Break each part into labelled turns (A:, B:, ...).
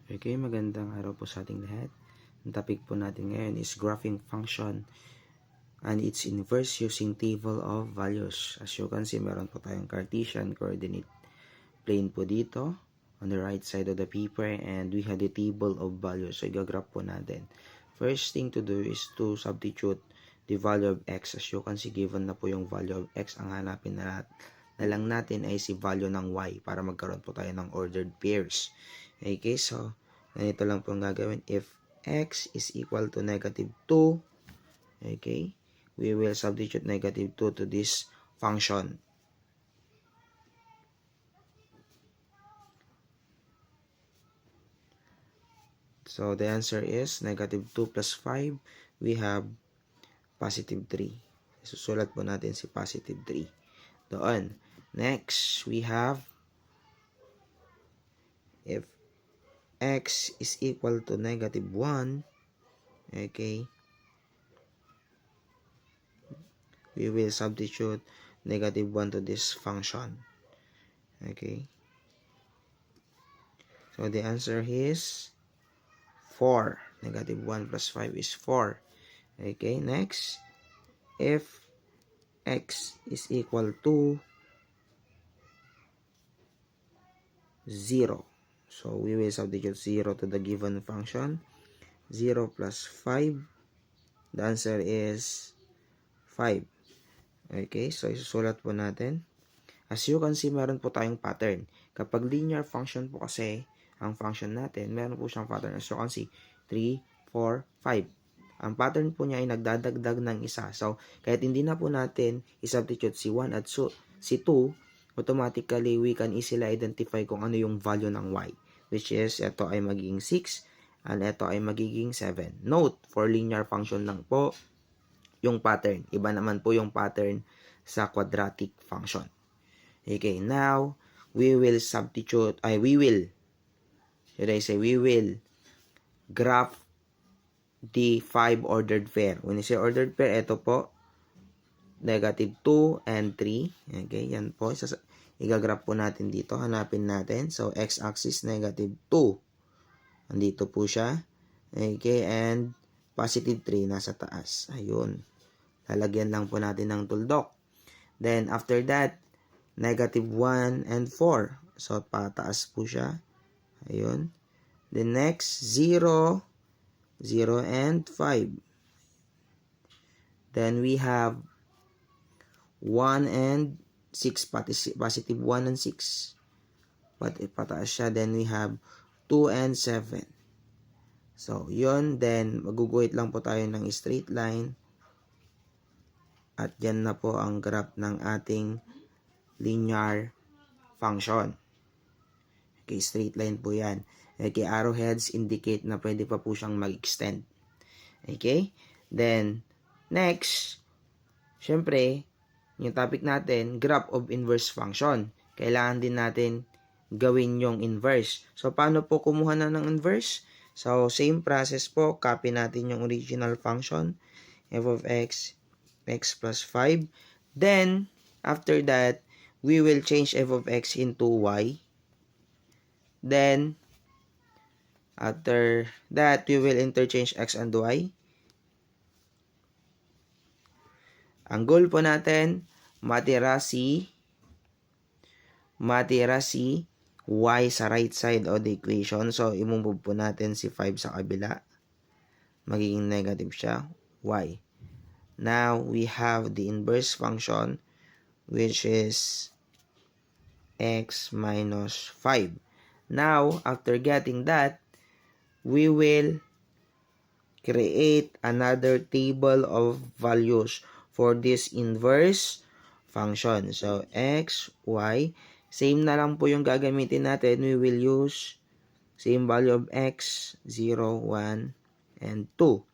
A: Okay, magandang araw po sa ating lahat. Ang topic po natin ngayon is graphing function and its inverse using table of values. As you can see, meron po tayong Cartesian coordinate plane po dito on the right side of the paper, and we have the table of values. So, i-graph po natin. First thing to do is to substitute the value of x. As you can see, given na po yung value of x, ang hanapin na lang natin ay si value ng y para magkaroon po tayo ng ordered pairs. Okay, so ganito lang po ang gagawin. If x is equal to negative 2, okay, we will substitute negative 2 to this function. So the answer is negative 2 plus 5, we have positive 3. Susulat po natin si positive 3 doon. Next, we have if x is equal to negative 1, okay, we will substitute negative 1 to this function. Okay, so the answer is 4. Negative 1 plus 5 is 4. Okay, next, if x is equal to 0, so we will substitute 0 to the given function. 0 plus 5, the answer is 5. Okay, so isusulat po natin. As you can see, meron po tayong pattern. Kapag linear function po kasi ang function natin, meron po siyang pattern. As you can see, 3, 4, 5. Ang pattern po niya ay nagdadagdag ng isa. So, kahit hindi na po natin isubstitute si 1 at si 2, automatically we can easily identify kung ano yung value ng y. Which is, ito ay magiging 6 and ito ay magiging 7. Note, for linear function lang po yung pattern. Iba naman po yung pattern sa quadratic function. Okay, now, we will graph the 5 ordered pair. When you say ordered pair, ito po, negative 2 and 3. Okay, yan po. I-graph po natin dito. Hanapin natin. So, x-axis negative 2. Andito po siya. Okay, and positive 3 nasa taas. Ayun. Lalagyan lang po natin ng tuldok. Then, after that, negative 1 and 4. So, pataas po siya. Ayun. The next, 0, 0 and 5. Then, we have 1 and 6. Positive 1 and 6. Pataas siya. Then, we have 2 and 7. So, yun. Then, maguguhit lang po tayo ng straight line. At yan na po ang graph ng ating linear function. Okay, straight line po yan. Okay, arrowheads indicate na pwede pa po siyang mag-extend. Okay, then, next, syempre, yung topic natin, graph of inverse function. Kailangan din natin gawin yung inverse. So, paano po kumuha na ng inverse? So, same process po, copy natin yung original function, f of x, x plus 5. Then, after that, we will change f of x into y. Then, after that, we will interchange x and y. Ang goal po natin, matira si y sa right side of the equation. So, imumove po natin si 5 sa kabila. Magiging negative siya, y. Now, we have the inverse function, which is x minus 5. Now, after getting that, we will create another table of values for this inverse function. So, x, y, same na lang po yung gagamitin natin. We will use same value of x, 0, 1, and 2.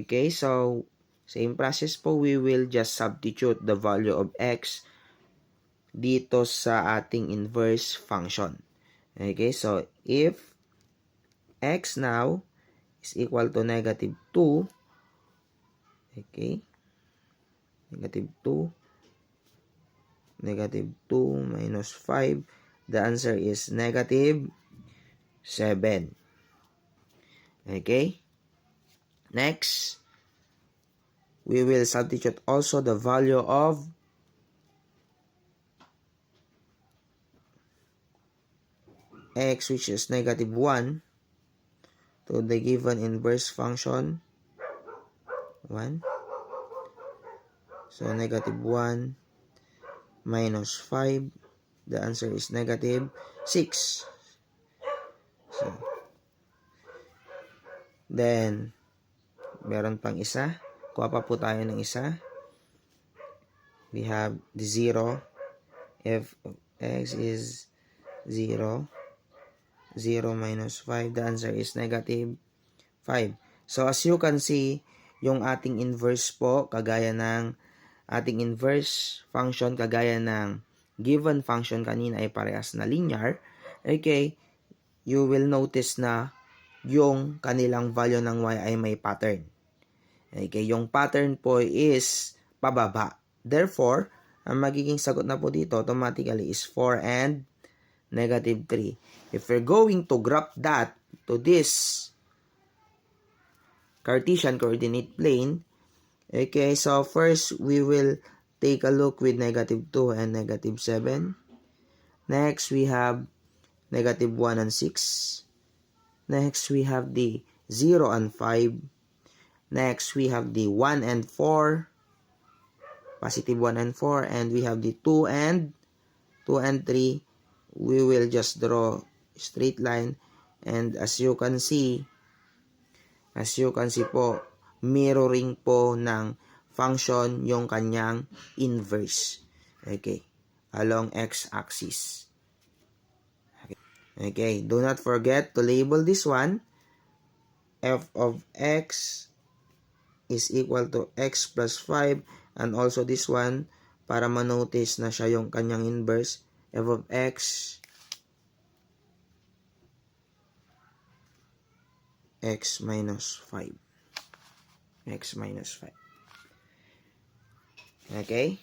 A: Okay, so, same process po, we will just substitute the value of x dito sa ating inverse function. Okay, so if x now is equal to negative 2, okay, negative 2 minus 5, the answer is negative 7. Okay? Next, we will substitute also the value of x, which is negative 1, to the given inverse function 1. So, negative 1 minus 5. The answer is negative 6. So, then, meron pang isa. Kuha pa po tayo ng isa. We have the 0. F of x is 0. 0 minus 5. The answer is negative 5. So, as you can see, yung ating inverse po, kagaya ng ating inverse function, kagaya ng given function kanina ay parehas na linear. Okay, you will notice na yung kanilang value ng y ay may pattern. Okay, yung pattern po is pababa. Therefore, ang magiging sagot na po dito automatically is 4 and negative 3. If we're going to graph that to this Cartesian coordinate plane, okay, so first we will take a look with negative 2 and negative 7. Next, we have negative 1 and 6. Next, we have the 0 and 5. Next, we have the 1 and 4. Positive 1 and 4. And we have the 2 and 3. We will just draw a straight line. And as you can see po, mirroring po ng function yung kanyang inverse. Okay, along x-axis. Okay, do not forget to label this one. F of x is equal to x plus 5. And also this one, para ma-notice na siya yung kanyang inverse. F of x minus 5. X minus 5. Okay?